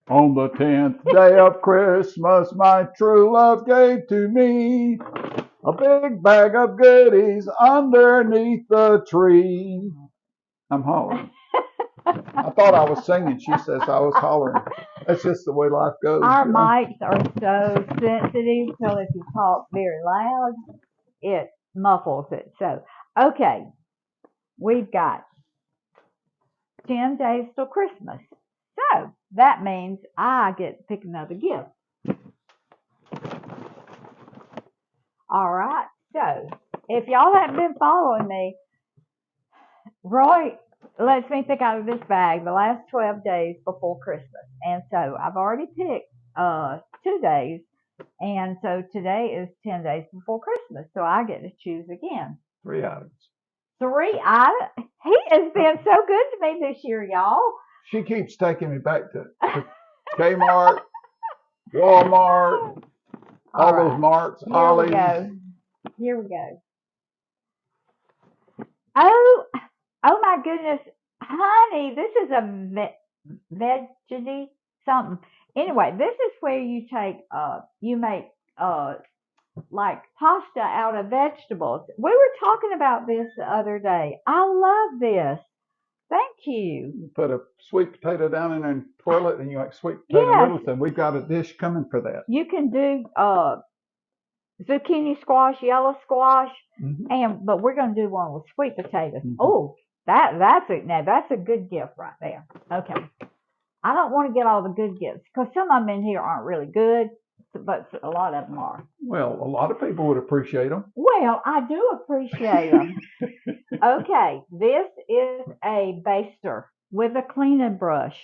On the 10th day of Christmas, my true love gave to me a big bag of goodies underneath the tree. I'm hollering. I thought I was singing. She says I was hollering. That's just the way life goes. Our You know? mics are so sensitive, so if you talk very loud, it muffles it. So, okay, we've got 10 days till Christmas. So, that means I get to pick another gift. All right. So, if y'all haven't been following me, Roy lets me pick out of this bag the last 12 days before Christmas. And so I've already picked 2 days. And so today is 10 days before Christmas. So I get to choose again. 3 items. 3 items. He has been so good to me this year, y'all. She keeps taking me back to Kmart, Walmart, all those marts, Here we Ollie's. go. Here we go. Oh, oh my goodness, honey, this is a veggie something. Anyway, this is where you take you make like pasta out of vegetables. We were talking about this the other day. I love this. Thank you. You put a sweet potato down in there and twirl it, and you make sweet potato Yes, noodles. And we've got a dish coming for that. you can do zucchini squash, yellow squash, but we're going to do one with sweet potatoes. Oh, that's it. Now that's a good gift right there. Okay, I don't want to get all the good gifts because some of them in here aren't really good, but a lot of them are. Well, a lot of people would appreciate them. Well, I do appreciate them. Okay, this is a baster with a cleaning brush.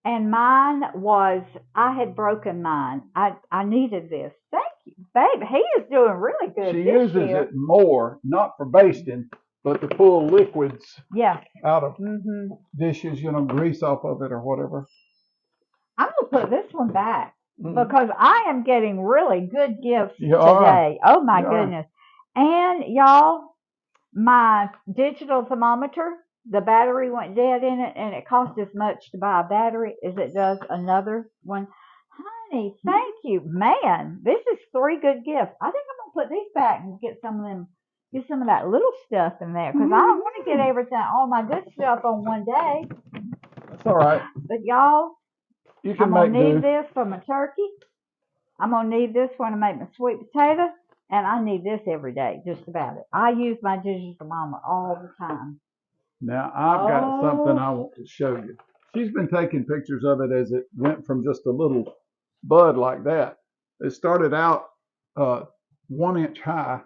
And mine was, I had broken mine. I needed this. Thank you, babe. He is doing really good She this uses year. it more, not for basting, but to pull liquids out of dishes, grease off of it or whatever. I'm going to put this one back because I am getting really good gifts You are. today. Oh, my You goodness. And y'all, my digital thermometer, the battery went dead in it, and it cost as much to buy a battery as it does another one. Honey, thank you. Man, this is 3 good gifts. I think I'm going to put these back and get some of that little stuff in there because I don't want to get everything, all my good stuff on one day. That's all right. But y'all, You can I'm going make to need do. this for my turkey. I'm going to need this one to make my sweet potato. And I need this every day, just about it. I use my digital thermometer all the time. Now, I've got something I want to show you. She's been taking pictures of it as it went from just a little bud like that. It started out 1 inch high.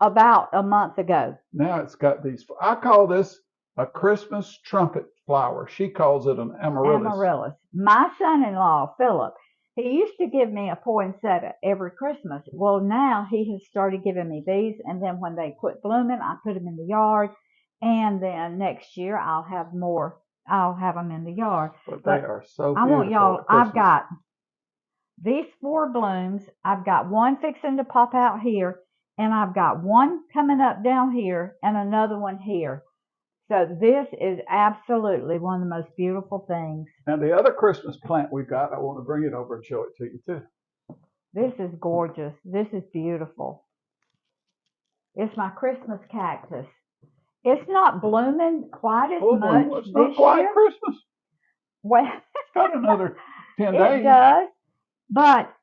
About a month ago. Now it's got these. I call this a Christmas trumpet flower. She calls it an amaryllis. Amaryllis. My son-in-law, Philip, he used to give me a poinsettia every Christmas. Well, now he has started giving me these, and then when they quit blooming, I put them in the yard, and then next year I'll have more. I'll have them in the yard. But they are so beautiful. I want y'all. I've got these 4 blooms. I've got one fixing to pop out here, and I've got one coming up down here, and another one here. So this is absolutely one of the most beautiful things. Now the other Christmas plant we've got, I want to bring it over and show it to you too. This is gorgeous. This is beautiful. It's my Christmas cactus. It's not blooming quite as much it's not quite year. Christmas. Well, it's got another 10 days. It does, but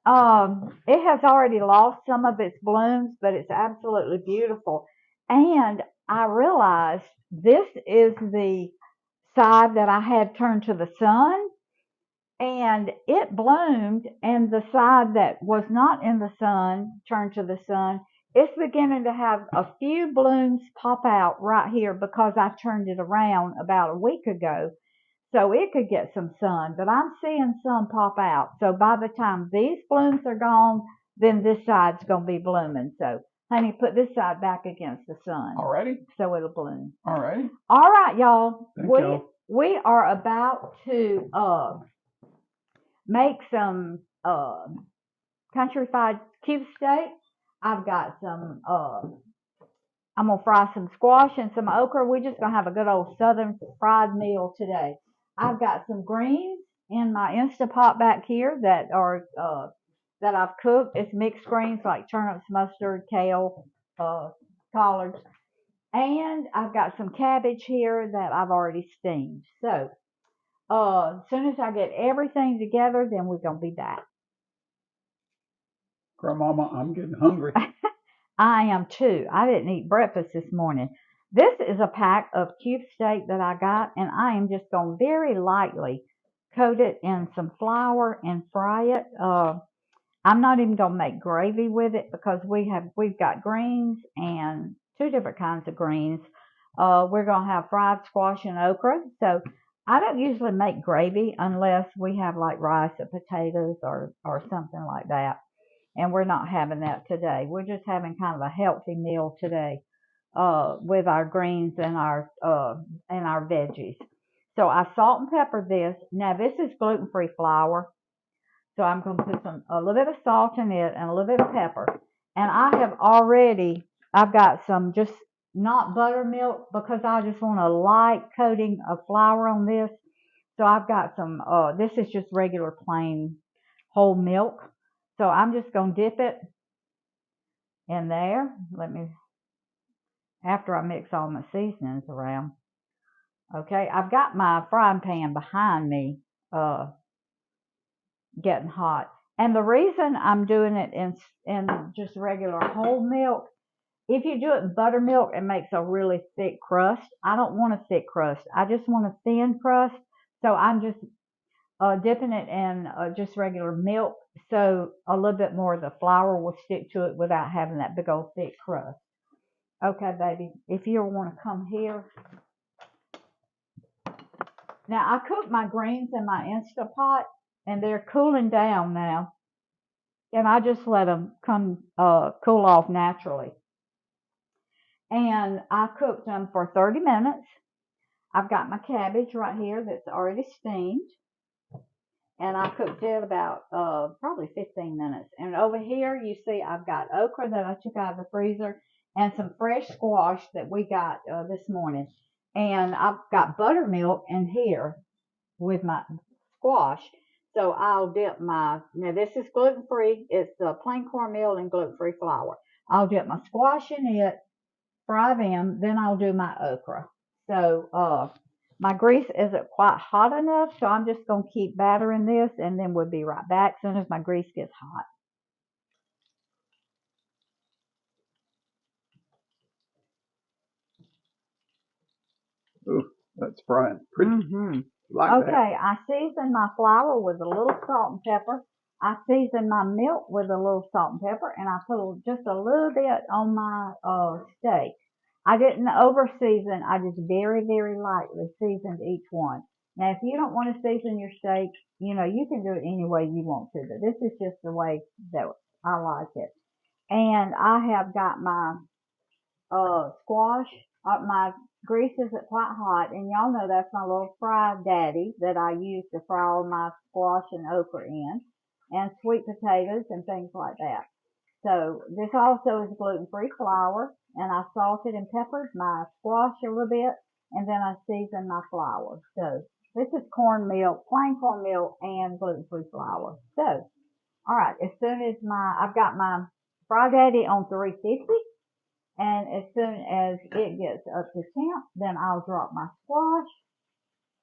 it has already lost some of its blooms, but it's absolutely beautiful. And I realized this is the side that I had turned to the sun, and it bloomed, and the side that was not in the sun turned to the sun. It's beginning to have a few blooms pop out right here because I turned it around about a week ago so it could get some sun, but I'm seeing some pop out. So by the time these blooms are gone, then this side's going to be blooming. So, honey, put this side back against the sun. Alrighty. So it'll bloom. Alrighty. All right, y'all. Y'all. We are about to make some country fried cube steak. I've got some I'm going to fry some squash and some okra. We're just going to have a good old Southern fried meal today. I've got some greens in my Instapot back here that are that I've cooked. It's mixed greens like turnips, mustard, kale, collards, and I've got some cabbage here that I've already steamed. So as soon as I get everything together, then we're gonna be back. Grandmama, I'm getting hungry. I am too. I didn't eat breakfast this morning. This is a pack of cube steak that I got, and I am just going to very lightly coat it in some flour and fry it. I'm not even going to make gravy with it because we've got greens and two different kinds of greens. We're going to have fried squash and okra. So I don't usually make gravy unless we have like rice or potatoes or something like that. And we're not having that today. We're just having kind of a healthy meal today with our greens and our veggies. So I salt and pepper this. Now this is gluten-free flour, so I'm going to put a little bit of salt in it and a little bit of pepper. And I've got some just not buttermilk because I just want a light coating of flour on this. So I've got some. This is just regular plain whole milk. So I'm just going to dip it in there. After I mix all my seasonings around. Okay, I've got my frying pan behind me getting hot. And the reason I'm doing it in just regular whole milk, if you do it in buttermilk, it makes a really thick crust. I don't want a thick crust. I just want a thin crust. So I'm just dipping it in just regular milk so a little bit more of the flour will stick to it without having that big old thick crust. Okay, baby, if you want to come here. Now, I cooked my greens in my Instapot, and they're cooling down now. And I just let them come cool off naturally. And I cooked them for 30 minutes. I've got my cabbage right here that's already steamed. And I cooked it about probably 15 minutes. And over here, you see I've got okra that I took out of the freezer and some fresh squash that we got this morning. And I've got buttermilk in here with my squash. So I'll dip now this is gluten-free. It's plain cornmeal and gluten-free flour. I'll dip my squash in it, fry them, then I'll do my okra. So my grease isn't quite hot enough, so I'm just going to keep battering this, and then we'll be right back as soon as my grease gets hot. Ooh, that's frying pretty. Like okay, that. I seasoned my flour with a little salt and pepper. I seasoned my milk with a little salt and pepper, and I put just a little bit on my steak. I didn't over season. I just very, very lightly seasoned each one. Now, if you don't want to season your steak, you can do it any way you want to, but this is just the way that I like it. And I have got my squash. My grease isn't quite hot, and y'all know that's my little fry daddy that I use to fry all my squash and okra in, and sweet potatoes and things like that. So this also is gluten-free flour, and I salted and peppered my squash a little bit, and then I seasoned my flour. So this is cornmeal, plain cornmeal, and gluten-free flour. So, all right, as soon as I've got my fry daddy on 350. And as soon as it gets up to temp, then I'll drop my squash.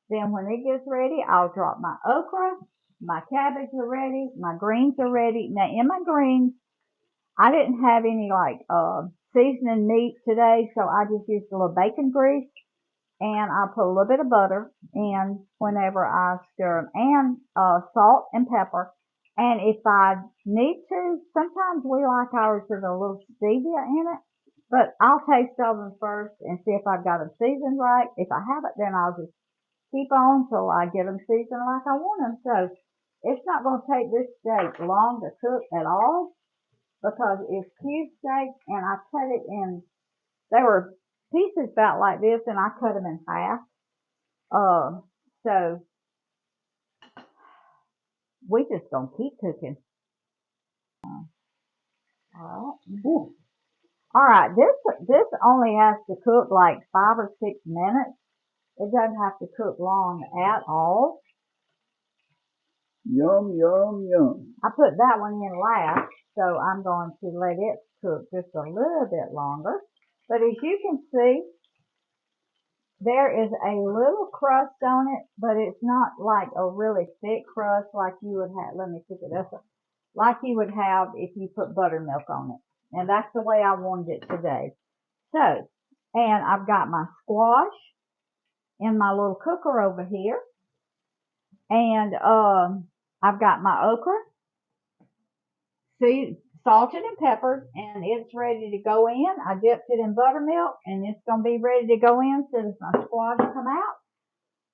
Then when it gets ready, I'll drop my okra. My cabbage are ready. My greens are ready. Now in my greens, I didn't have any seasoning meat today, so I just used a little bacon grease, and I put a little bit of butter in whenever I stir them, and salt and pepper. And if I need to, sometimes we like ours with a little stevia in it. But I'll taste of them first and see if I've got them seasoned right. If I haven't, then I'll just keep on till I get them seasoned like I want them. So it's not going to take this steak long to cook at all because it's cube steak, and I cut it in. They were pieces about like this, and I cut them in half. So we just gonna keep cooking. All right. All right, this only has to cook like 5 or 6 minutes. It doesn't have to cook long at all. Yum, yum, yum. I put that one in last, so I'm going to let it cook just a little bit longer. But as you can see, there is a little crust on it, but it's not like a really thick crust like you would have. Let me pick it up. Like you would have if you put buttermilk on it. And that's the way I wanted it today. So, and I've got my squash in my little cooker over here. And I've got my okra, salted and peppered, and it's ready to go in. I dipped it in buttermilk, and it's going to be ready to go in as soon as my squash come out.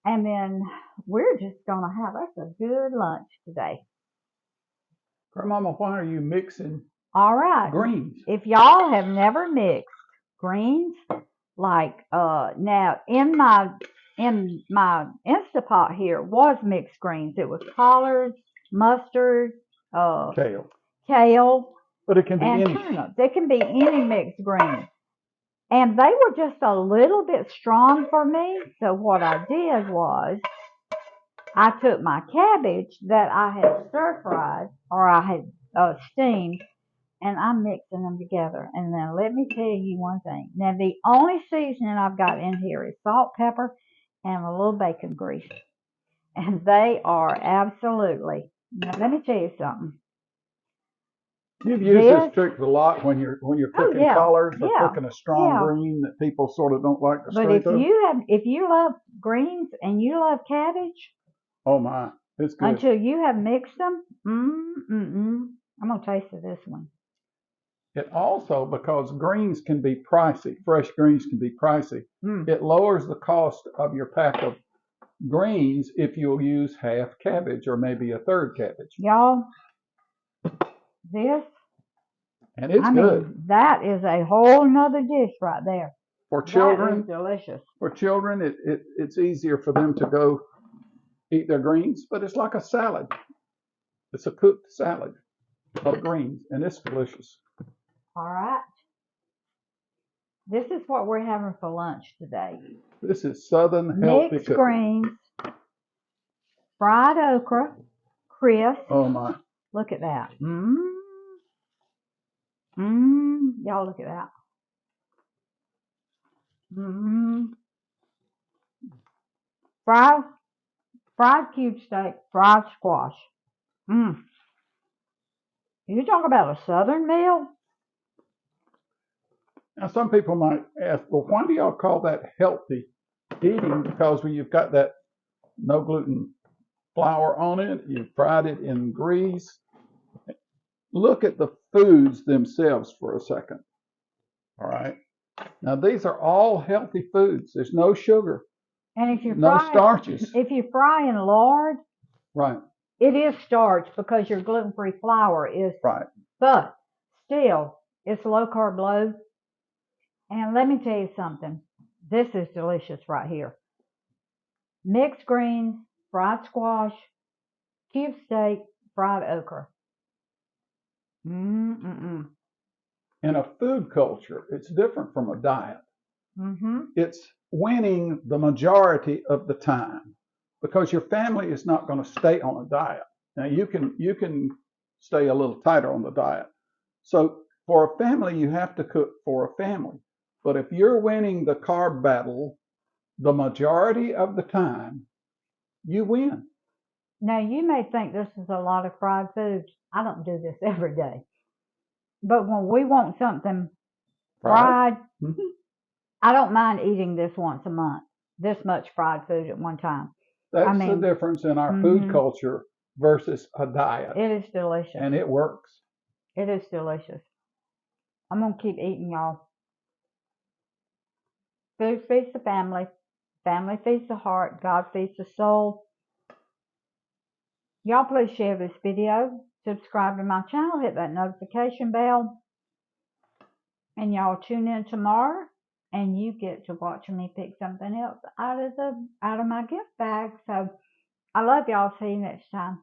And then we're just going to have us a good lunch today. Grandmama, why are you mixing All right. greens? If y'all have never mixed greens, like now in my Instapot here was mixed greens. It was collards, mustard, kale, but it can be and any. turnips. It can be any mixed green. And they were just a little bit strong for me. So what I did was I took my cabbage that I had stir fried or I had steamed, and I'm mixing them together. And then let me tell you one thing. Now the only seasoning I've got in here is salt, pepper, and a little bacon grease. And they are absolutely. Now let me tell you something. You've used this trick a lot when you're cooking collards or cooking a strong green that people sort of don't like the strength of. But if you love greens and you love cabbage, oh my, it's good. Until you have mixed them, I'm gonna taste this one. It also, because greens can be pricey, fresh greens can be pricey. It lowers the cost of your pack of greens if you'll use half cabbage or maybe a third cabbage. Y'all, this, and it's good. That is a whole nother dish right there. For children, that is delicious. For children, it's easier for them to go eat their greens, but it's like a salad. It's a cooked salad of greens, and it's delicious. All right. This is what we're having for lunch today. This is Southern healthy mixed cooking. Greens, fried okra, crisp. Oh my! Look at that. Y'all look at that. Fried cube steak, fried squash. You talk about a Southern meal? Now, some people might ask, well, why do y'all call that healthy eating? Because when you've got that no gluten flour on it, you fried it in grease. Look at the foods themselves for a second. All right. Now, these are all healthy foods. There's no sugar. And if you no starches. If you fry in lard, right, it is starch because your gluten-free flour is. Right. But still, it's low carb low. And let me tell you something. This is delicious right here. Mixed greens, fried squash, cube steak, fried okra. In a food culture, it's different from a diet. It's winning the majority of the time because your family is not going to stay on a diet. Now you can stay a little tighter on the diet. So for a family, you have to cook for a family. But if you're winning the carb battle the majority of the time, you win. Now you may think this is a lot of fried foods. I don't do this every day. But when we want something fried, I don't mind eating this once a month, this much fried food at one time. That's the difference in our food culture versus a diet. It is delicious. And it works. It is delicious. I'm going to keep eating, y'all. Food feeds the family. Family feeds the heart. God feeds the soul. Y'all please share this video. Subscribe to my channel. Hit that notification bell. And y'all tune in tomorrow. And you get to watch me pick something else out of my gift bag. So I love y'all. See you next time.